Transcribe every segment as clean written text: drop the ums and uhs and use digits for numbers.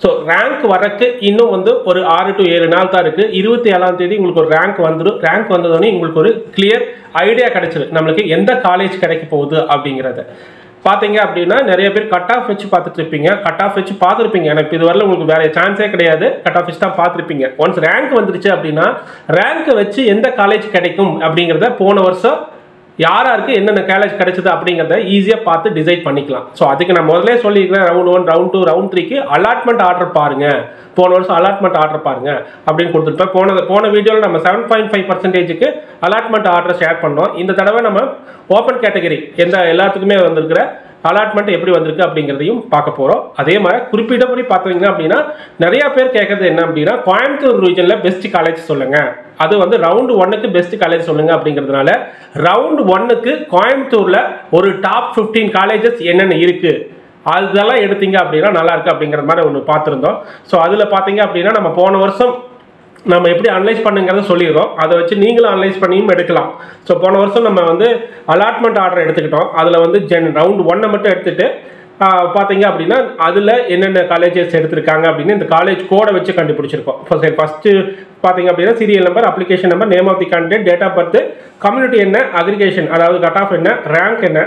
So rank வரக்கு இன்னும் வந்து ஒரு 6 to 7 நாள் தான் இருக்குது. 27ஆம் தேதி உங்களுக்கு ஒரு ரேங்க் வந்துடும். ரேங்க் வந்ததோடனே உங்களுக்கு ஒரு கிளியர் ஐடியா கிடைச்சிடும் நம்மளுக்கு எந்த காலேஜ் கிடைக்க போகுது அப்படிங்கிறத. பார்த்தீங்க அப்படின்னா நிறைய பேர் கட் ஆஃப் வச்சு பார்த்துட்டு இருப்பீங்க. கட் ஆஃப் வச்சு பார்த்துருப்பீங்க. எனக்கு இதுவரையில் உங்களுக்கு வேறு சான்ஸே கிடையாது. கட் ஆஃப் வச்சு தான் பார்த்துருப்பீங்க. ஒன்ஸ் ரேங்க் வந்துருச்சு அப்படின்னா ரேங்க்கை வச்சு எந்த காலேஜ் கிடைக்கும் அப்படிங்கிறத போன வருஷம் யாராருக்கு என்னென்ன காலேஜ் கிடைச்சது அப்படிங்கிறத ஈஸியாக பார்த்து டிசைட் பண்ணிக்கலாம். ஸோ அதுக்கு நான் முதலே சொல்லியிருக்கிறேன், ரவுண்ட் 1, ரவுண்ட் 2, ரவுண்ட் 3க்கு அலாட்மெண்ட் ஆர்டர் பாருங்கள், போன வருஷம் அலாட்மெண்ட் ஆர்டர் பாருங்கள் அப்படின்னு கொடுத்துருப்பேன். போன வீடியோவில் நம்ம 7.5%க்கு அலாட்மெண்ட் ஆர்டர் ஷேர் பண்ணோம். இந்த தடவை நம்ம ஓப்பன் கேட்டகரி எல்லாத்துக்குமே வந்திருக்கிற அலாட்மெண்ட் எப்படி வந்திருக்கு அப்படிங்கிறதையும் பார்க்க போகிறோம். அதே மாதிரி குறிப்பிட்டபடி பார்த்தீங்க அப்படின்னா நிறையா பேர் கேட்குறது என்ன அப்படின்னா, கோயம்புத்தூர் ரீஜனில் பெஸ்ட் காலேஜ் சொல்லுங்கள், அது வந்து ரவுண்ட் 1க்கு பெஸ்ட் காலேஜ் சொல்லுங்கள் அப்படிங்கிறதுனால ரவுண்ட் 1க்கு கோயம்புத்தூரில் ஒரு டாப் 15 காலேஜஸ் என்னென்ன இருக்குது அதெல்லாம் எடுத்தீங்க அப்படின்னா நல்லா இருக்கு அப்படிங்கிற மாதிரி ஒன்று பார்த்துருந்தோம். ஸோ அதில் பார்த்தீங்க அப்படின்னா நம்ம போன வருஷம் நம்ம எப்படி அனலைஸ் பண்ணுங்கிறத சொல்லிடுறோம். அதை வச்சு நீங்களும் அனலைஸ் பண்ணியும் எடுக்கலாம். ஸோ போன வருஷம் நம்ம வந்து அலாட்மெண்ட் ஆர்டர் எடுத்துக்கிட்டோம். அதில் வந்து ரவுண்ட் 1 மட்டும் எடுத்துகிட்டு பார்த்தீங்க அப்படின்னா அதில் என்னென்ன காலேஜஸ் எடுத்திருக்காங்க அப்படின்னு இந்த காலேஜ் கோடை வச்சு கண்டுபிடிச்சிருக்கோம். ஃபஸ்ட்டு பார்த்தீங்க அப்படின்னா serial number, application number, name of the candidate, date of birth, community என்ன, அக்ரிகேஷன் அதாவது கட் ஆஃப் என்ன, ரேங்க் என்ன,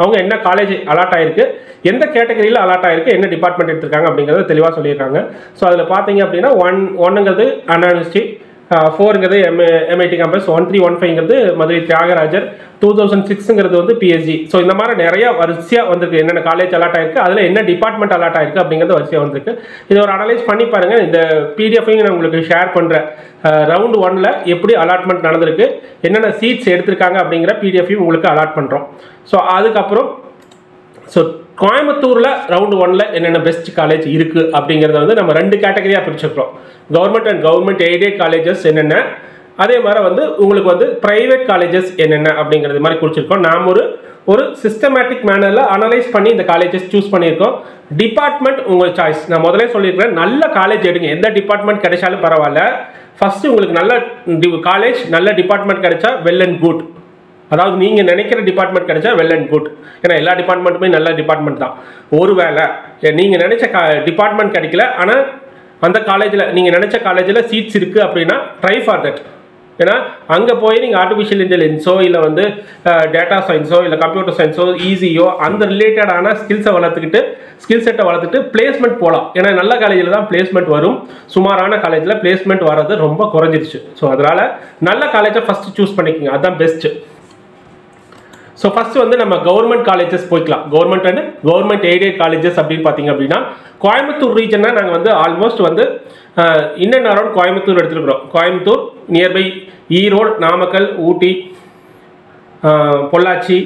அவங்க என்ன காலேஜ் அலாட் ஆயிருக்கு, எந்த கேட்டகரியில் அலாட் ஆயிருக்கு, என்ன டிபார்ட்மெண்ட் எடுத்திருக்காங்க அப்படிங்கிறத தெளிவாக சொல்லியிருக்காங்க. ஸோ அதில் பார்த்தீங்க அப்படின்னா 1ங்கிறது அண்ணா யூனிவர்சிட்டி, 4ங்கிறது MIT கேம்பஸ், 1315ங்கிறது மதுரை தியாகராஜர், 2006ங்கிறது வந்து PSG. ஸோ இந்த மாதிரி நிறைய வரிசையாக வந்திருக்கு என்னென்ன காலேஜ் அலாட் ஆயிருக்கு, அதில் என்ன டிபார்ட்மெண்ட் அலாட் ஆயிருக்கு அப்படிங்கிறது வரிசையாக வந்திருக்கு. இதை ஒரு அனலைஸ் பண்ணி பாருங்கள். இந்த PDF-ஐயும் நான் உங்களுக்கு ஷேர் பண்ணுறேன். ரவுண்ட் 1ல் எப்படி அலாட்மெண்ட் நடந்திருக்கு, என்னென்ன சீட்ஸ் எடுத்திருக்காங்க அப்படிங்கிற PDF-ஐயும் உங்களுக்கு அலாட் பண்ணுறோம். ஸோ அதுக்கப்புறம் கோயம்புத்தூரில் ரவுண்ட் 1ல் என்னென்ன பெஸ்ட் காலேஜ் இருக்குது அப்படிங்கிறத வந்து நம்ம 2 கேட்டகரியாக பிரிச்சுருக்கிறோம். Government and government aided colleges என்னென்ன, அதே மாதிரி வந்து உங்களுக்கு வந்து ப்ரைவேட் காலேஜஸ் என்னென்ன அப்படிங்கிறது மாதிரி குறிச்சிருக்கோம். நாம் ஒரு சிஸ்டமேட்டிக் மேனரில் அனலைஸ் பண்ணி இந்த காலேஜஸ் சூஸ் பண்ணியிருக்கோம். டிபார்ட்மெண்ட் உங்கள் சாய்ஸ். நான் முதலே சொல்லியிருக்கிறேன், நல்ல காலேஜ் எடுங்க. எந்த டிபார்ட்மெண்ட் கிடைச்சாலும் பரவாயில்ல. ஃபஸ்ட்டு உங்களுக்கு நல்ல காலேஜ், நல்ல டிபார்ட்மெண்ட் கிடைச்சா வெல் அண்ட் குட். அதாவது நீங்கள் நினைக்கிற டிபார்ட்மெண்ட் கிடைச்சா வெல் அண்ட் குட். ஏன்னா எல்லா டிபார்ட்மெண்ட்டுமே நல்ல டிபார்ட்மெண்ட் தான். ஒருவேளை நீங்கள் நினச்ச டிபார்ட்மெண்ட் கிடைக்கல, ஆனால் அந்த காலேஜில் நீங்கள் நினச்ச காலேஜில் சீட்ஸ் இருக்குது அப்படின்னா ட்ரை ஃபார் தட். ஏன்னா அங்கே போய் நீங்கள் ஆர்டிஃபிஷியல் இன்டெலிஜென்ஸோ இல்லை வந்து டேட்டா சயின்ஸோ இல்லை கம்ப்யூட்டர் சயின்ஸோ ஈஸியோ அந்த ரிலேட்டடான ஸ்கில் செட்டை வளர்த்துட்டு பிளேஸ்மெண்ட் போகலாம். ஏன்னா நல்ல காலேஜில் தான் பிளேஸ்மெண்ட் வரும். சுமாரான காலேஜில் பிளேஸ்மெண்ட் வர்றது ரொம்ப குறைஞ்சிருச்சு. ஸோ அதனால் நல்ல காலேஜை ஃபஸ்ட்டு சூஸ் பண்ணிக்கோங்க, அதுதான் பெஸ்ட்டு. ஸோ ஃபஸ்ட்டு வந்து நம்ம கவர்மெண்ட் காலேஜஸ் போய்க்கலாம். Government and government aided colleges அப்படின்னு பார்த்தீங்க அப்படின்னா கோயம்புத்தூர் ரீஜன்னா நாங்கள் வந்து ஆல்மோஸ்ட் வந்து இன் அண்ட் அரௌண்ட் கோயம்புத்தூர் எடுத்துருக்குறோம். கோயம்புத்தூர் நியர்பை ஈரோடு, நாமக்கல், ஊட்டி, பொள்ளாச்சி,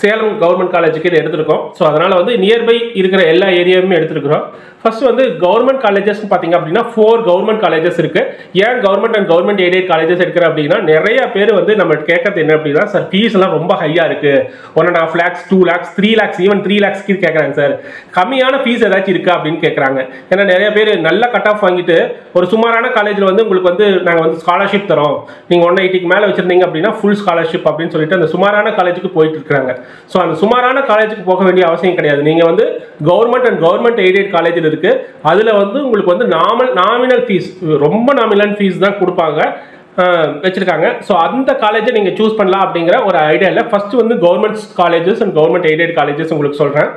சேலம் கவர்மெண்ட் காலேஜுக்கு இது எடுத்திருக்கோம். ஸோ அதனால் வந்து நியர்பை இருக்கிற எல்லா ஏரியாவுமே எடுத்துருக்குறோம். ஃபர்ஸ்ட் வந்து கவர்மெண்ட் காலேஜஸ் பார்த்தீங்க அப்படின்னா 4 கவர்மெண்ட் காலேஜஸ் இருக்குது. ஏன் government and government aided colleges எடுக்கிறேன் அப்படின்னா நிறைய பேர் வந்து நம்ம கேட்கறது என்ன அப்படின்னா, சார் ஃபீஸ் எல்லாம் ரொம்ப ஹையாக இருக்குது, 1.5 lakhs, 2 lakhs, 3 lakhs, even 3 lakhs கேட்குறாங்க சார். கம்மியான ஃபீஸ் ஏதாச்சும் இருக்கா அப்படின்னு கேட்குறாங்க. ஏன்னா நிறைய பேர் நல்ல கட் ஆஃப் வாங்கிட்டு ஒரு சுமாரான காலேஜில் வந்து உங்களுக்கு வந்து நாங்கள் வந்து ஸ்காலர்ஷிப் தரோம், நீங்கள் 180க்கு மேலே வச்சுருந்தீங்க அப்படின்னா ஃபுல் ஸ்காலர்ஷிப் அப்படின்னு சொல்லிட்டு அந்த சுமாரான காலேஜுக்கு போயிட்டு இருக்கிறாங்க. ஸோ அந்த சுமாரான காலேஜுக்கு போக வேண்டிய அவசியம் கிடையாது. நீங்கள் வந்து கவர்மெண்ட் அண்ட் கவர்மெண்ட் எய்டட் காலேஜில் இருக்கு. அதில் வந்து உங்களுக்கு வந்து நாமினல் ஃபீஸ், ரொம்ப நாமினல் ஃபீஸ் தான் கொடுப்பாங்க வச்சிருக்காங்க. ஸோ அந்த காலேஜை நீங்கள் சூஸ் பண்ணலாம் அப்படிங்கிற ஒரு ஐடியா இல்லை. ஃபர்ஸ்ட் வந்து government colleges and government aided colleges உங்களுக்கு சொல்கிறேன்.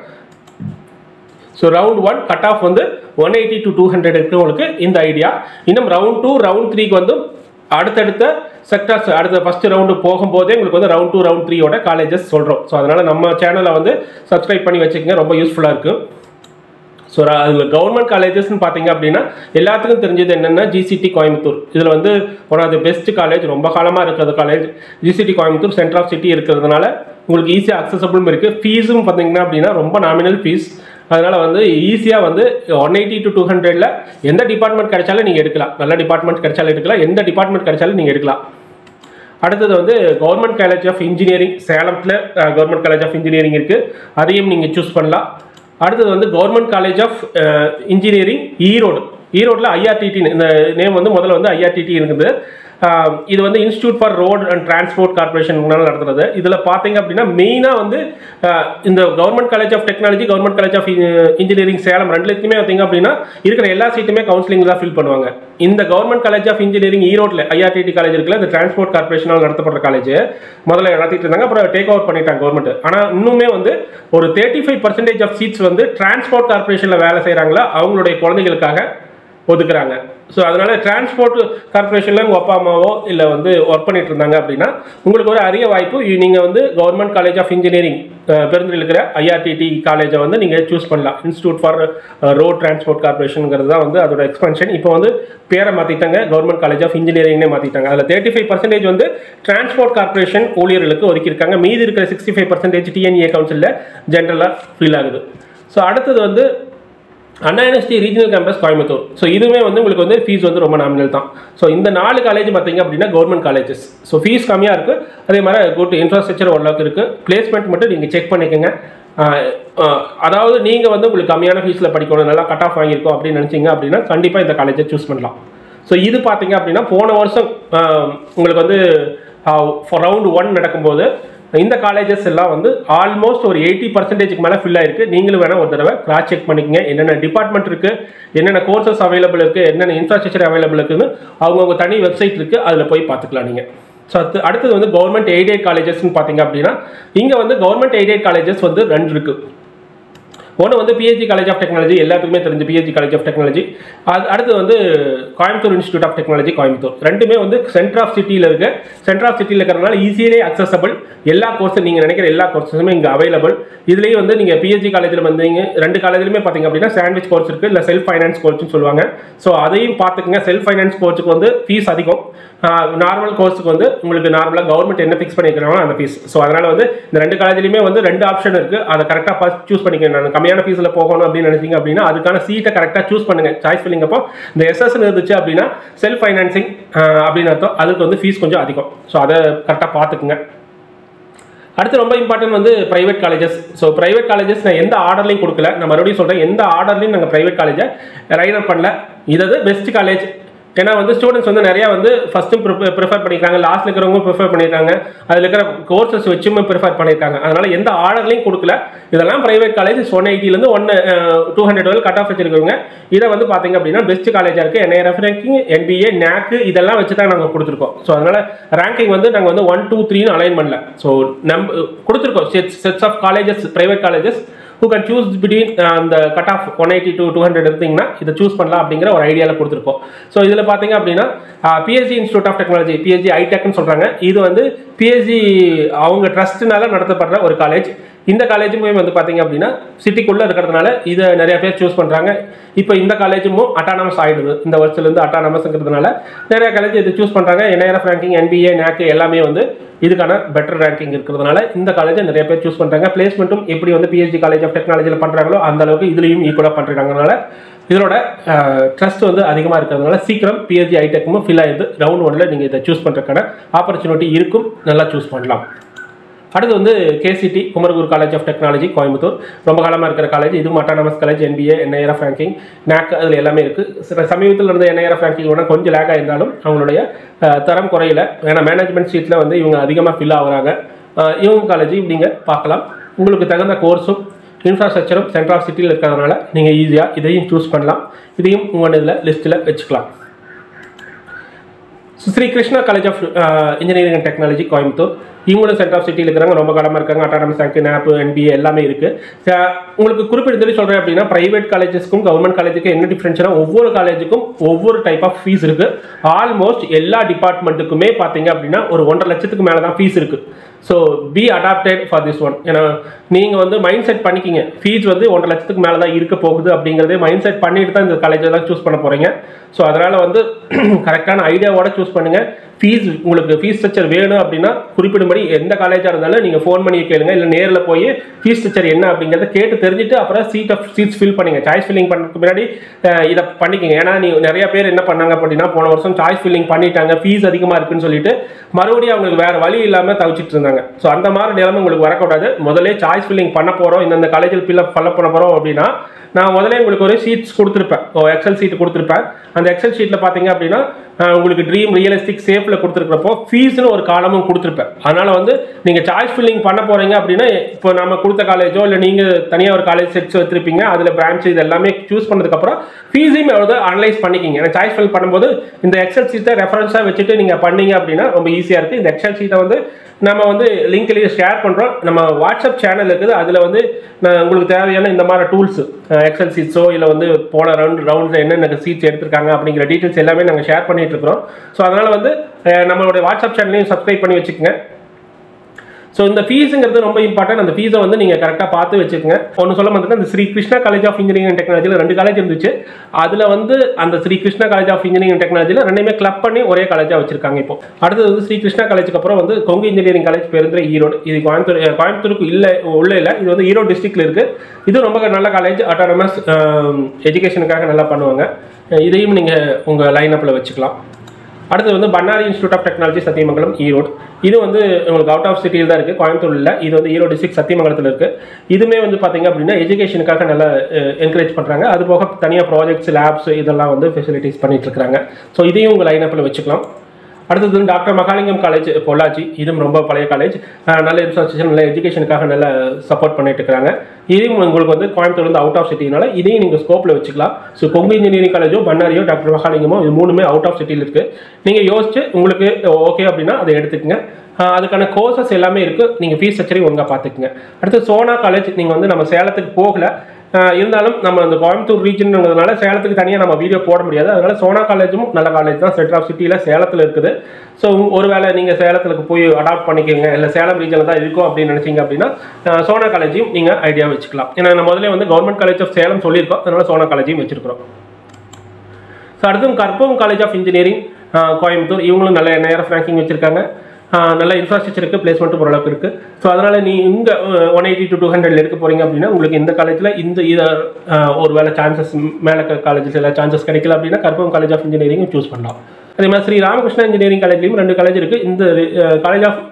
ஸோ ரவுண்ட் 1 கட் ஆஃப் வந்து 180 to 200 இருக்கு உங்களுக்கு இந்த ஐடியா. இன்னும் ரவுண்ட் 2, ரவுண்ட் 3க்கு வந்து அடுத்தடுத்த செக்டர்ஸ் அடுத்த ஃபஸ்ட்டு ரவுண்டு போகும்போதே உங்களுக்கு வந்து ரவுண்ட் 2, ரவுண்ட் 3யோட காலேஜஸ் சொல்கிறோம். ஸோ அதனால் நம்ம சேனலை வந்து சப்ஸ்கிரைப் பண்ணி வச்சுக்கோங்க, ரொம்ப யூஸ்ஃபுல்லாக இருக்கும். ஸோ அதில் கவர்மெண்ட் காலேஜஸ்ன்னு பார்த்தீங்க அப்படின்னா எல்லாத்துக்கும் தெரிஞ்சது என்னென்னா GCT கோயம்புத்தூர். இதில் வந்து one of the best college, ரொம்ப காலமாக இருக்கிறது college GCT Coimbatore. Centre of city இருக்கிறதுனால உங்களுக்கு ஈஸியாக அக்சசபிளும் இருக்குது. ஃபீஸும் பார்த்தீங்கன்னா அப்படின்னா ரொம்ப நாமினல் ஃபீஸ். அதனால் வந்து ஈஸியாக வந்து 180 to 200ல் எந்த டிபார்ட்மெண்ட் கிடைச்சாலும் நீங்கள் எடுக்கலாம். நல்ல டிபார்ட்மெண்ட் கிடைச்சாலும் எடுக்கலாம், எந்த டிபார்ட்மெண்ட் கிடைச்சாலும் நீங்கள் எடுக்கலாம். அடுத்தது வந்து கவர்மெண்ட் காலேஜ் ஆஃப் இன்ஜினியரிங் சேலத்தில் கவர்மெண்ட் காலேஜ் ஆஃப் இன்ஜினியரிங் இருக்குது, அதையும் நீங்கள் சூஸ் பண்ணலாம். அடுத்தது வந்து government college of engineering Erode. ஈரோட்டில் IRTT இந்த நேம் வந்து முதல்ல வந்து IRTT இருக்குது. இது வந்து institute for road and transport corporation நடத்துறது. இதில் பார்த்தீங்க அப்படின்னா மெயினாக வந்து இந்த government college of technology, government college of engineering Salem ரெண்டுலேயுமே பார்த்தீங்க அப்படின்னா இருக்கிற எல்லா சீட்டுமே கவுன்சிலிங் தான் ஃபில் பண்ணுவாங்க. இந்த கவர்மெண்ட் காலேஜ் ஆஃப் இன்ஜினியரிங் ஈரோட்டில் IRTT காலேஜ் இருக்குல்ல, இந்த டிரான்ஸ்போர்ட் கார்பரேஷனால் நடத்தப்படுற காலேஜ் முதல்ல நடத்திட்டு இருந்தாங்க. அப்புறம் டேக் ஓவர் பண்ணிட்டாங்க கவர்மெண்ட். ஆனால் இன்னுமே வந்து ஒரு 35% ஆஃப் சீட்ஸ் வந்து டிரான்ஸ்போர்ட் கார்பரேஷனில் வேலை செய்கிறாங்களா அவங்களுடைய குழந்தைகளுக்காக ஒதுக்குறாங்க. ஸோ அதனால டிரான்ஸ்போர்ட் கார்பரேஷனில் உங்கள் அப்பா அம்மாவோ இல்லை வந்து ஒர்க் பண்ணிட்டு இருந்தாங்க அப்படின்னா உங்களுக்கு ஒரு அரிய வாய்ப்பு. நீங்கள் வந்து கவர்மெண்ட் காலேஜ் ஆஃப் இன்ஜினியரிங் பெருந்தில் இருக்கிற IRTT காலேஜை வந்து நீங்கள் சூஸ் பண்ணலாம். இன்ஸ்டியூட் ஃபார் ரோட் டிரான்ஸ்போர்ட் கார்பரேஷனுங்கிறது தான் வந்து அதோட எக்ஸ்பென்ஷன். இப்போ வந்து பேரை மாற்றிட்டாங்க, கவர்மெண்ட் காலேஜ் ஆஃப் இன்ஜினியரிங்னே மாற்றிட்டாங்க. அதில் 35% வந்து டிரான்ஸ்போர்ட் கார்பரேஷன் ஊழியர்களுக்கு ஒதுக்கியிருக்காங்க. மீதி இருக்கிற 65% TNA கவுன்சிலில் ஜென்ரலாக ஃபீல் ஆகுது. ஸோ அடுத்தது வந்து Anna university regional campus Coimbatore. So இதுவுமே வந்து உங்களுக்கு வந்து ஃபீஸ் வந்து ரொம்ப நாமினல் தான். ஸோ இந்த 4 காலேஜ் பார்த்தீங்க அப்படின்னா கவர்மெண்ட் காலேஜஸ். ஸோ ஃபீஸ் கம்மியாக இருக்குது, அதே மாதிரி குட் இன்ஃப்ராஸ்ட்ரக்சர் ஓரளவுக்கு இருக்குது. பிளேஸ்மெண்ட் மட்டும் நீங்கள் செக் பண்ணிக்கோங்க. அதாவது நீங்கள் வந்து உங்களுக்கு கம்மியான ஃபீஸில் படிக்கணும், நல்லா கட் ஆஃப் வாங்கியிருக்கோம் அப்படின்னு நினச்சிங்க அப்படின்னா கண்டிப்பாக இந்த காலேஜை சூஸ் பண்ணலாம். ஸோ இது பார்த்தீங்க அப்படின்னா போன வருஷம் உங்களுக்கு வந்து ரவுண்ட் 1 நடக்கும்போது இந்த காலேஜஸ் எல்லாம் வந்து ஆல்மோஸ்ட் ஒரு 80% மேலே ஃபில் ஆயிருக்கு. நீங்களும் வேணால் ஒரு தடவை கிராஸ் செக் பண்ணிக்கங்க. என்னென்ன டிபார்ட்மெண்ட் இருக்குது, என்னென்ன கோர்சஸ் அவைலபிள் இருக்குது, என்னென்ன இன்ஃப்ராஸ்ட்ரக்சர் அவைலபிள் இருக்குன்னு அவங்கவுங்க தனி வெப்சைட் இருக்குது, அதில் போய் பார்த்துக்கலாம் நீங்கள். ஸோ அடுத்தது வந்து கவர்மெண்ட் எய்டட் காலேஜஸ்ன்னு பார்த்தீங்க அப்படின்னா இங்கே வந்து கவர்மெண்ட் எய்டட் காலேஜஸ் வந்து 2 இருக்குது. ஒன்று வந்து PHG காலேஜ் ஆஃப் டெக்னாலஜி, எல்லாத்துக்குமே தெரிஞ்ச PHG காலேஜ் ஆஃப் டெக்னாலஜி. அடுத்து வந்து Coimbatore institute of technology Coimbatore. ரெண்டுமே வந்து சென்டர் ஆஃப் சிட்டியில் இருக்கு. சென்டர் ஆஃப் சிட்டியில் இருக்கிறதுனால ஈஸியிலே அக்சசபிள். எல்லா கோர்ஸும் நீங்கள் நினைக்கிற எல்லா கோர்ஸஸுமே இங்கே அவைலபிள். இதுலேயும் வந்து நீங்கள் PHG காலேஜில் வந்தீங்க, 2 காலேஜ்லையுமே பார்த்தீங்க அப்படின்னா சாண்ட்விச் கோர்ஸ் இருக்குது, இல்லை செல்ஃப் ஃபைனான்ஸ் கோர்ஸ்னு சொல்லுவாங்க. ஸோ அதையும் பார்த்துக்குங்க. செல்ஃப் ஃபைனான்ஸ் கோர்ஸுக்கு வந்து ஃபீஸ் அதிகம். நார்மல் கோர்ஸுக்கு வந்து உங்களுக்கு நார்மலாக கவர்மெண்ட் என்ன ஃபிக்ஸ் பண்ணிக்கிறாங்களோ அந்த ஃபீஸ். ஸோ அதனால் வந்து இந்த 2 காலேஜ்லையுமே வந்து 2 ஆப்ஷன் இருக்குது. அதை கரெக்டாக ஃபர்ஸ்ட் சூஸ் பண்ணிக்கணும். நான் கம்மியான ஃபீஸில் போகணும் அப்படின்னு நினைச்சிங்க அப்படின்னா அதுக்கான சீட்டை கரெக்டாக சூஸ் பண்ணுங்கள். சாய்ஸ் ஃபில்லிங் அப்போ இந்த SSன்னு இருந்துச்சு அப்படின்னா செல்ஃப் ஃபைனான்சிங் அப்படின்னு அர்த்தம். அதுக்கு வந்து ஃபீஸ் கொஞ்சம் அதிகம். ஸோ அதை கரெக்டாக பார்த்துக்குங்க. அடுத்து ரொம்ப இம்பார்ட்டன்ட் வந்து private colleges. So private colleges நான் எந்த ஆர்டர்லையும் கொடுக்கல. நான் மறுபடியும் சொல்கிறேன், எந்த ஆர்டர்லையும் நாங்கள் பிரைவேட் காலேஜை ரைட் அப் பண்ணல. இது பெஸ்ட் காலேஜ். ஏன்னா வந்து ஸ்டூடெண்ட்ஸ் வந்து நிறையா வந்து ஃபஸ்ட்டும் ப்ரிஃபர் பண்ணியிருக்காங்க, லாஸ்ட்டில் இருக்கிறவங்க ப்ரிஃபர் பண்ணியிருக்காங்க, அதில் இருக்கிற கோர்சஸ் வச்சுமே ப்ரிஃபர் பண்ணியிருக்காங்க. அதனால் எந்த ஆர்டர்லையும் கொடுக்கல. இதெல்லாம் பிரைவேட் காலேஜ் 180லேருந்து 200 கட் ஆஃப் வச்சிருக்கவங்க. இதை வந்து பார்த்தீங்க அப்படின்னா பெஸ்ட் காலேஜாக இருக்குது. NIRF ரேங்கிங், NBA, NAC இதெல்லாம் வச்சு தான் நாங்கள் கொடுத்துருக்கோம். ஸோ அதனால் ரேங்கிங் வந்து நாங்கள் வந்து 1, 2, 3ன்னு அலைன் பண்ணல. ஸோ கொடுத்துருக்கோம் sets of colleges, private colleges who can choose between the cut off 180 to 200 இருந்தீங்கன்னா இதை சூஸ் பண்ணலாம் அப்படிங்கிற ஒரு ஐடியாவில் கொடுத்துருக்கோம். ஸோ இதில் பார்த்தீங்க அப்படின்னா PHG institute of technology, PHG ஐடெக்னு சொல்கிறாங்க. இது வந்து PHG அவங்க ட்ரஸ்ட்னால நடத்தப்படுற ஒரு காலேஜ். இந்த காலேஜுமே வந்து பார்த்தீங்க அப்படின்னா சிட்டிக்குள்ளே இருக்கிறதுனால இதை நிறைய பேர் சூஸ் பண்ணுறாங்க. இப்போ இந்த காலேஜும் அட்டானமஸ் ஆகிடுது. இந்த வருஷத்துலேருந்து அட்டானமஸ்ங்கிறதுனால நிறைய காலேஜ் இதை சூஸ் பண்ணுறாங்க. NIRF ரேங்கிங், NBA, NAC எல்லாமே வந்து இதுக்கான பெட்டர் ரேங்கிங் இருக்கிறதுனால இந்த காலேஜை நிறைய பேர் சூஸ் பண்ணுறாங்க. பிளேஸ்மெண்ட்டும் எப்படி வந்து PHG காலேஜ் ஆஃப் டெக்னாலஜியில் பண்ணுறாங்களோ அந்த அளவுக்கு இதுலேயும் ஈக்குவலாக பண்ணுறாங்கனால இதோட ட்ரஸ்ட் வந்து அதிகமாக இருக்கிறதுனால சீக்கிரம் PHG ஐடெக்கும் ஃபில் ஆகிடுது. ரவுண்ட் 1ல் நீங்கள் இதை சூஸ் பண்ணுறதுக்கான ஆப்பர்ச்சுனிட்டி இருக்கும், நல்லா சூஸ் பண்ணலாம். அடுத்து வந்து KCT Kumaraguru college of technology Coimbatore. ரொம்ப காலமாக இருக்கிற காலேஜ். இதுவும் autonomous college, NBA, NIRF ranking, NAC அதில் எல்லாமே இருக்குது. சமீபத்தில் இருந்த NIRF ரேங்கிங்கோட கொஞ்சம் லேக் ஆயிருந்தாலும் அவங்களுடைய தரம் குறையில. ஏன்னா மேனேஜ்மெண்ட் சீட்டில் வந்து இவங்க அதிகமாக ஃபில் ஆகுறாங்க. இவங்க காலேஜ் நீங்கள் பார்க்கலாம். உங்களுக்கு தகுந்த கோர்ஸும் இன்ஃப்ராஸ்ட்ரக்சரும் சென்டர் ஆஃப் சிட்டியில் இருக்கிறதுனால நீங்கள் ஈஸியாக இதையும் சூஸ் பண்ணலாம். இதையும் உங்கள் இதில் லிஸ்ட்டில் வச்சுக்கலாம். Shri Krishna college of engineering and technology Coimbatore. இவங்களும் சென்டர் ஆஃப் சிட்டியில் இருக்கிறாங்க, ரொம்ப காலமாக இருக்காங்க. அட்டானமஸ் ரேங்க், NAP, NBA எல்லாமே இருக்குது. உங்களுக்கு குறிப்பிட்டு சொல்கிறேன் அப்படின்னா பிரைவேட் காலேஜஸ்க்கும் கவர்மெண்ட் காலேஜுக்கும் என்ன டிஃப்ரென்ஸ்னா ஒவ்வொரு காலேஜுக்கும் ஒவ்வொரு டைப் ஆஃப் ஃபீஸ் இருக்குது. ஆல்மோஸ்ட் எல்லா டிபார்ட்மெண்ட்டுக்குமே பார்த்தீங்க அப்படின்னா ஒரு 1.5 லட்சத்துக்கு மேலே தான் ஃபீஸ் இருக்குது. So be adapted for this one. ஏன்னா நீங்கள் வந்து மைண்ட் செட் பண்ணிக்கிங்க, ஃபீஸ் வந்து 1.5 லட்சத்துக்கு மேலே தான் இருக்க போகுது அப்படிங்கிறதே மைண்ட் செட் பண்ணிட்டு தான் இந்த காலேஜெல்லாம் சூஸ் பண்ண போகிறீங்க. ஸோ அதனால் வந்து கரெக்டான ஐடியாவோட சூஸ் பண்ணுங்கள். ஃபீஸ் உங்களுக்கு ஃபீஸ் ஸ்ட்ரக்சர் வேணும் அப்படின்னா குறிப்பிடும்படி எந்த காலேஜாக இருந்தாலும் நீங்கள் ஃபோன் பண்ணி கேளுங்க, இல்லை நேரில் போய் ஃபீஸ் ஸ்ட்ரக்சர் என்ன அப்படிங்கிறத கேட்டு தெரிஞ்சுட்டு அப்புறம் சீட்ஸ் ஃபில் பண்ணுங்க. சாய்ஸ் ஃபில்லிங் பண்ணுறதுக்கு முன்னாடி இதை பண்ணிக்கங்க. ஏன்னா நிறைய பேர் என்ன பண்ணாங்க அப்படின்னா போன வருஷம் சாய்ஸ் ஃபில்லிங் பண்ணிட்டாங்க, ஃபீஸ் அதிகமாக இருக்குன்னு சொல்லிட்டு மறுபடியும் அவங்களுக்கு வேறு வழி இல்லாமல் தவிச்சிட்டு இருந்தாங்க. ஸோ அந்த மாதிரி நிலைமை உங்களுக்கு வரக்கூடாது. முதல்ல சாய்ஸ் ஃபில்லிங் பண்ண போகிறோம், இந்த காலேஜில் ஃபில்அப் பண்ண போகிறோம் அப்படின்னா நான் முதல்ல உங்களுக்கு ஒரு ஷீட்ஸ் கொடுத்துருப்பேன், எக்ஸல் ஷீட் கொடுத்துருப்பேன். அந்த எக்ஸல் ஷீட்டில் பார்த்தீங்க அப்படின்னா உங்களுக்கு ட்ரீம், ரியலிஸ்டிக், சேஃபில் கொடுத்துருக்கிறப்போ ஃபீஸ்னு ஒரு காலமும் கொடுத்துருப்பேன். அதனால் வந்து நீங்கள் சாய்ஸ் ஃபில்லிங் பண்ண போகிறீங்க அப்படின்னா இப்போ நம்ம கொடுத்த காலேஜோ இல்லை நீங்கள் தனியாக ஒரு காலேஜ் செட்ஸ் வச்சுருப்பீங்க, அதில் பிரான்ச் இது எல்லாமே சூஸ் பண்ணதுக்கப்புறம் ஃபீஸையும் எவ்வளோ அனலைஸ் பண்ணிக்கிங்க. ஏன்னா சாய்ஸ் ஃபில் பண்ணும்போது இந்த எக்ஸல் ஷீட்டை ரெஃபரன்ஸாக வச்சுட்டு நீங்கள் பண்ணீங்க அப்படின்னா ரொம்ப ஈஸியாக இருக்குது. இந்த எக்ஸல் ஷீட்டை வந்து நம்ம வந்து லிங்க்லேயே ஷேர் பண்ணுறோம். நம்ம வாட்ஸ்அப் சேனல் இருக்குது, அதில் வந்து உங்களுக்கு தேவையான இந்த மாதிரி டூல்ஸ் எக்ஸல் சீட்ஸோ இல்லை வந்து போன ரவுண்டில் என்னென்ன சீட்ஸ் எடுத்திருக்காங்க அப்படிங்கிற டீட்டெயில்ஸ் எல்லாமே நாங்கள் ஷேர் பண்ணிட்டு இருக்கிறோம். ஸோ அதனால் வந்து நம்மளுடைய வாட்ஸ்அப் சேனலையும் சப்ஸ்கிரைப் பண்ணி வச்சுக்கோங்க. ஸோ இந்த ஃபீஸுங்கிறது ரொம்ப இம்பார்ட்டன்ட். அந்த ஃபீஸை வந்து நீங்கள் கரெக்டாக பார்த்து வச்சுக்கோங்க. ஒன்று சொல்ல வந்துட்டு அந்த Shri Krishna college of engineering and டெக்னாலஜியில் 2 காலேஜ் இருந்துச்சு. அதில் வந்து அந்த Shri Krishna college of engineering and டெக்னாலஜியில் 2மே கிளப் பண்ணி ஒரே காலேஜாக வச்சிருக்காங்க. இப்போ அடுத்தது வந்து ஸ்ரீ கிருஷ்ணா காலேஜுக்கு அப்புறம் வந்து கொங்கு இன்ஜினியரிங் காலேஜ் பெருந்துறை ஈரோடு. இது கோயம்புத்தூருக்கு உள்ள இல்லை, இது வந்து ஈரோடு டிஸ்ட்ரிக்டில் இருக்குது. இது ரொம்ப நல்ல காலேஜ், அட்டானமஸ் எஜுகேஷனுக்காக நல்லா பண்ணுவாங்க. இதையும் நீங்கள் உங்கள் லைனப்பில் வச்சுக்கலாம். அடுத்து வந்து Bannari institute of technology Sathyamangalam Erode. இது வந்து உங்களுக்கு அவுட் ஆஃப் சிட்டியில் தான் இருக்குது, கோயம்புத்தூர் இல்லை. இது வந்து ஈரோடு டிஸ்ட்ரிக்ட் சத்தியமங்கலத்தில் இருக்குது. இதுவுமே வந்து பார்த்தீங்க அப்படின்னா எஜுகேஷனுக்காக நல்லா என்கரேஜ் பண்ணுறாங்க. அது போக தனியாக ப்ராஜெக்ட்ஸ், லேப்ஸ் இதெல்லாம் வந்து ஃபெசிலிட்டிஸ் பண்ணிட்டு இருக்காங்க. ஸோ இதையும் உங்கள் லைனப்பில் வச்சுக்கலாம். அடுத்தது வந்து டாக்டர் மகாலிங்கம் காலேஜ் பொள்ளாச்சி. இதுவும் ரொம்ப பழைய காலேஜ், நல்ல இன்ஃப்ராஸ்ட்ரக்சர், நல்ல எஜுகேஷனுக்காக நல்லா சப்போர்ட் பண்ணிட்டு இருக்கிறாங்க. இதையும் உங்களுக்கு வந்து கோயம்புத்தூர் வந்து அவுட் ஆஃப் சிட்டினால இதையும் நீங்கள் ஸ்கோப்பில் வச்சுக்கலாம். ஸோ கொங்கு இன்ஜினியரிங் காலேஜோ பண்ணாரியோ டாக்டர் மகாலிங்கமோ இது 3மே அவுட் ஆஃப் சிட்டியில் இருக்குது. நீங்கள் யோசிச்சு உங்களுக்கு ஓகே அப்படின்னா அதை எடுத்துக்கங்க. அதுக்கான கோர்சஸ் எல்லாமே இருக்குது. நீங்கள் ஃபீஸ் ஸ்ட்ரக்சரையும் ஒழுங்காக பார்த்துக்குங்க. அடுத்து சோனா காலேஜ். நீங்கள் வந்து நம்ம சேலத்துக்கு போகல, இருந்தாலும் நம்ம அந்த கோயம்புத்தூர் ரீஜன்ங்கிறதுனால சேலத்துக்கு தனியாக நம்ம வீடியோ போட முடியாது. அதனால சோனா காலேஜும் நல்ல காலேஜ் தான், சென்டர் ஆஃப் சிட்டியில் சேலத்தில் இருக்குது. ஸோ ஒருவேளை நீங்கள் சேலத்துக்கு போய் அடாப்ட் பண்ணிக்கோங்க, இல்லை சேலம் ரீஜனில் தான் இருக்கும் அப்படின்னு நினச்சிங்க அப்படின்னா சோனா காலேஜையும் நீங்கள் ஐடியா வச்சுக்கலாம். ஏன்னா நம்ம முதல்ல வந்து கவர்மெண்ட் காலேஜ் ஆஃப் சேலம் சொல்லியிருக்கோம், அதனால சோனா காலேஜையும் வச்சிருக்கிறோம். ஸோ அடுத்து Karpagam college of engineering Coimbatore. இவங்களும் நல்ல நேரம் ரேங்கிங் வச்சுருக்காங்க, நல்ல இன்ஃப்ராஸ்ட்ரக்சருக்கு பிளேஸ்மெண்ட்டும் ஓரளவுக்கு இருக்குது. ஸோ அதனால் நீ இங்கே 180 to 200 எடுக்க போகிறீங்க அப்படின்னா உங்களுக்கு இந்த காலேஜில் இதை ஒரு வேலை சான்சஸ் மேலே காலேஜஸ் எல்லாம் சான்சஸ் கிடைக்கல அப்படின்னா Karpagam college of engineering choose பண்ணலாம். அதே மாதிரி ஸ்ரீ ராமகிருஷ்ணா இன்ஜினியரிங் காலேஜ்லையும் 2 காலேஜ் இருக்குது. இந்த காலேஜ் ஆஃப்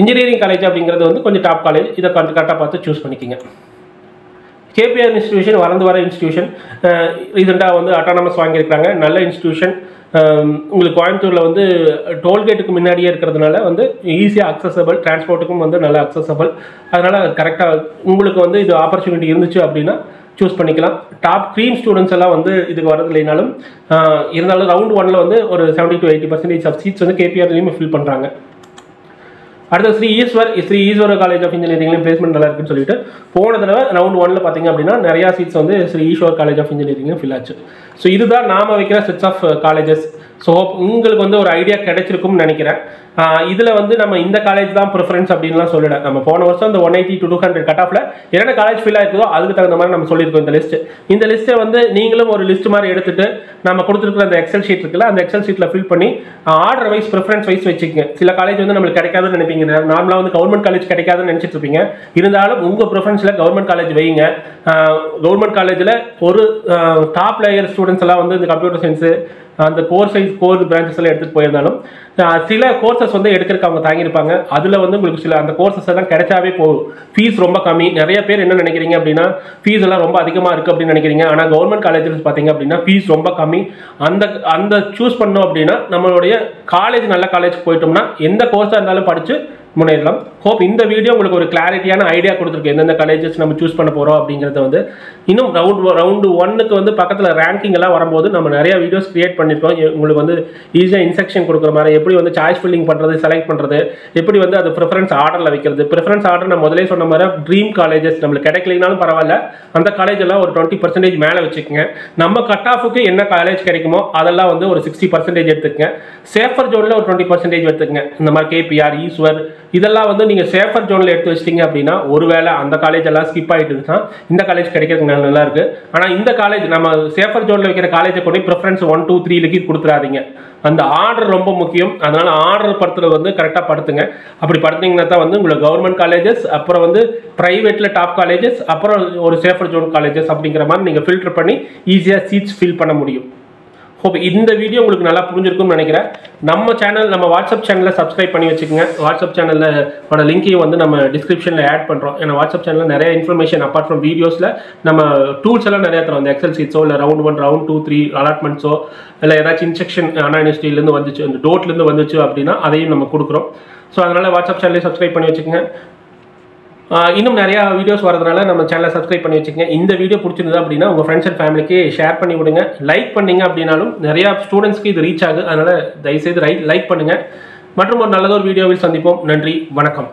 இன்ஜினியரிங் காலேஜ் அப்படிங்கிறது வந்து கொஞ்சம் டாப் காலேஜ், இதை கரெக்டாக பார்த்து சூஸ் பண்ணிக்கோங்க. கேபிஆர் இன்ஸ்டிடியூஷன் வளர்ந்து வர இன்ஸ்டிடியூஷன், ரீசெண்டாக வந்து அட்டானமஸ் வாங்கியிருக்காங்க, நல்ல இன்ஸ்டிடியூஷன். உங்களுக்கு கோயம்புத்தூரில் வந்து டோல்கேட்டுக்கு முன்னாடியே இருக்கிறதுனால வந்து ஈஸியாக அக்சசபிள், டிரான்ஸ்போர்ட்டுக்கும் வந்து நல்லா அக்சசபிள். அதனால் கரெக்டாக உங்களுக்கு வந்து இது ஆப்பர்ச்சுனிட்டி இருந்துச்சு அப்படின்னா சூஸ் பண்ணிக்கலாம். டாப் க்ரீம் ஸ்டூடெண்ட்ஸ் எல்லாம் வந்து இதுக்கு வரது இல்லைனாலும் இருந்தாலும் ரவுண்ட் 1ல் வந்து ஒரு 70 to 80% ஆஃப் சீட்ஸ் வந்து கேபிஆர்லையும் ஃபில் பண்ணுறாங்க. அடுத்து ஸ்ரீ ஈஸ்வர காலேஜ் ஆஃப் இன்ஜினியரிங்லையும் பிளேஸ்மெண்ட் நல்லா இருக்குன்னு சொல்லிட்டு போன தடவை ரவுண்ட் 1ல் பார்த்தீங்க அப்படின்னா நிறையா சீட்ஸ் வந்து ஸ்ரீ ஈஸ்வர் காலேஜ் ஆஃப் இன்ஜினியரிங்கும் ஃபில் ஆச்சு. ஸோ இதுதான் நாம் வைக்கிற செட்ஸ் ஆஃப் காலேஜஸ். ஸோ உங்களுக்கு வந்து ஒரு ஐடியா கிடைச்சிருக்கும்னு நினைக்கிறேன். இதில் வந்து நம்ம இந்த காலேஜ் தான் ப்ரிஃபரன்ஸ் அப்படின்லாம் சொல்லிட, நம்ம போன வருஷம் இந்த 180 to 200 கட் ஆஃபில் என்னென்ன காலேஜ் ஃபில் ஆயிருக்குதோ அதுக்கு தகுந்த மாதிரி நம்ம சொல்லியிருக்கோம். இந்த லிஸ்ட்டை வந்து நீங்களும் ஒரு லிஸ்ட் மாதிரி எடுத்துட்டு நம்ம கொடுத்துருக்குற அந்த எக்ஸல் ஷீட் இருக்குல்ல, அந்த எக்ஸல் ஷீட்டில் ஃபில் பண்ணி ஆர்டர் வைஸ் ப்ரிஃபரன்ஸ் வைஸ் வச்சுக்கோங்க. சில காலேஜ் வந்து நம்மளுக்கு கிடைக்காதுன்னு நினைப்பீங்க, நார்மலாக வந்து கவர்மெண்ட் காலேஜ் கிடைக்காதுன்னு நினச்சிட்டு இருப்பீங்க. இருந்தாலும் உங்கள் ப்ரிஃபரன்ஸில் கவர்மெண்ட் காலேஜ் வைங்க. கவர்மெண்ட் காலேஜில் ஒரு டாப் லேயர் ஸ்டூடெண்ட்ஸ் எல்லாம் வந்து இந்த கம்ப்யூட்டர் சயின்ஸு அந்த கோர் பிரான்ச்சஸ் எல்லாம் எடுத்துகிட்டு போயிருந்தாலும் சில கோர்சஸ் வந்து எடுக்கிறதுக்கு அவங்க தாங்கியிருப்பாங்க. அதில் வந்து உங்களுக்கு சில அந்த கோர்சஸ் எல்லாம் கிடைச்சாவே போகும். ஃபீஸ் ரொம்ப கம்மி. நிறைய பேர் என்ன நினைக்கிறீங்க அப்படின்னா ஃபீஸ் எல்லாம் ரொம்ப அதிகமாக இருக்குது அப்படின்னு நினைக்கிறீங்க. ஆனால் கவர்மெண்ட் காலேஜஸ் பார்த்தீங்க அப்படின்னா ஃபீஸ் ரொம்ப கம்மி. அந்த சூஸ் பண்ணோம் அப்படின்னா நம்மளுடைய காலேஜ் நல்ல காலேஜ் போயிட்டோம்னா எந்த கோர்ஸாக இருந்தாலும் படித்து முன்னேறலாம். ஹோப் இந்த வீடியோ உங்களுக்கு ஒரு கிளாரிட்டியான ஐடியா கொடுத்துருக்கு எந்தெந்த காலேஜஸ் நம்ம சூஸ் பண்ண போகிறோம் அப்படிங்கிறத வந்து. இன்னும் ரவுண்டு 1க்கு வந்து பக்கத்தில் ரேங்கிங் எல்லாம் வரும்போது நம்ம நிறைய வீடியோஸ் கிரியேட் பண்ணியிருக்கோம். உங்களுக்கு வந்து ஈஸியாக இன்ஸ்ட்ரக்ஷன் கொடுக்குற மாதிரி எப்படி வந்து சாய்ஸ் ஃபில்லிங் பண்ணுறது, செலக்ட் பண்ணுறது, எப்படி வந்து அது ப்ரிஃபரன்ஸ் ஆர்டரில் வைக்கிறது. ப்ரிஃபரன்ஸ் ஆர்டர் நான் முதலே சொன்ன மாதிரி ட்ரீம் காலேஜஸ் நம்மளுக்கு கிடைக்கலைனாலும் பரவாயில்ல, அந்த காலேஜ் எல்லாம் ஒரு 20% மேலே வச்சுக்கோங்க. நம்ம கட் ஆஃபுக்கு என்ன காலேஜ் கிடைக்குமோ அதெல்லாம் வந்து ஒரு 60% எடுத்துக்கங்க. சேஃபர் ஜோனில் ஒரு 20% எடுத்துக்கங்க. இந்த மாதிரி கேபிஆர், ஈஸ்வர் இதெல்லாம் வந்து நீங்கள் நீங்கள் சேஃபர் ஜோனில் எடுத்து வச்சிட்டிங்க அப்படின்னா ஒருவேளை அந்த காலேஜ் எல்லாம் ஸ்கிப் ஆகிட்டுதுன்னா இந்த காலேஜ் கிடைக்கிறதுக்கு நல்லா இருக்குது. ஆனால் இந்த காலேஜ் நம்ம சேஃபர் ஜோனில் வைக்கிற காலேஜை கொண்டு ப்ரிஃபரன்ஸ் 1 2 3 கொடுத்துடாதீங்க. அந்த ஆர்டர் ரொம்ப முக்கியம். அதனால் ஆர்டர் படுத்துறது வந்து கரெக்டாக படுத்துங்க. அப்படி படுத்திங்கன்னா தான் வந்து உங்களுக்கு கவர்மெண்ட் காலேஜஸ், அப்புறம் வந்து ப்ரைவேட்டில் டாப் காலேஜஸ், அப்புறம் ஒரு சேஃபர் ஜோன் காலேஜஸ் அப்படிங்கிற மாதிரி நீங்கள் ஃபில்டர் பண்ணி ஈஸியாக சீட்ஸ் ஃபில் பண்ண முடியும். ஹோப் இந்த வீடியோ உங்களுக்கு நல்லா புரிஞ்சிருக்கும்னு நினைக்கிறேன். நம்ம சேனல், நம்ம வாட்ஸ்அப் சேனலில் சப்ஸ்கிரைப் பண்ணி வச்சுக்கோங்க. வாட்ஸ்அப் சேனலோட லிங்கையும் வந்து நம்ம டிஸ்கிரிப்ஷனில் ஆட் பண்ணுறோம். ஏன்னா வாட்ஸ்அப் சேனலில் நிறைய இன்ஃபர்மேஷன் அப்பார்ட் ஃப்ரம் வீடியோஸில் நம்ம டூல்ஸ் எல்லாம் நிறையா தரோம். அந்த எக்ஸல் சீட்ஸோ இல்லை ரவுண்ட் 1 ரவுண்ட் 2 3 அலாட்மெண்ட்ஸோ இல்லை ஏதாச்சும் இன்ஸ்ட்ரக்ஷன் அண்ணா யூனிவர்சிட்டியிலேருந்து வந்துச்சு, அந்த டோட்லேருந்து வந்துச்சு அப்படின்னா அதையும் நம்ம கொடுக்குறோம். ஸோ அதனால் வாட்ஸ்அப் சேனலையும் சப்ஸ்கிரைப் பண்ணி வச்சுக்கோங்க. இன்னும் நிறையா வீடியோஸ் வரதுனால நம்ம சேனலை சப்ஸ்கிரைப் பண்ணி வச்சுக்கோங்க. இந்த வீடியோ பிடிச்சிருந்தது அப்படின்னா உங்கள் ஃப்ரெண்ட்ஸ் அண்ட் ஃபேமிலிக்கு ஷேர் பண்ணி விடுங்க. லைக் பண்ணிங்க அப்படின்னாலும் நிறையா ஸ்டூடெண்ட்ஸ்க்கு இது ரீச் ஆகுது. அதனால் தயவுசெய்து லைக் பண்ணுங்கள். மற்றும் ஒரு நல்லதொரு வீடியோவில் சந்திப்போம். நன்றி, வணக்கம்.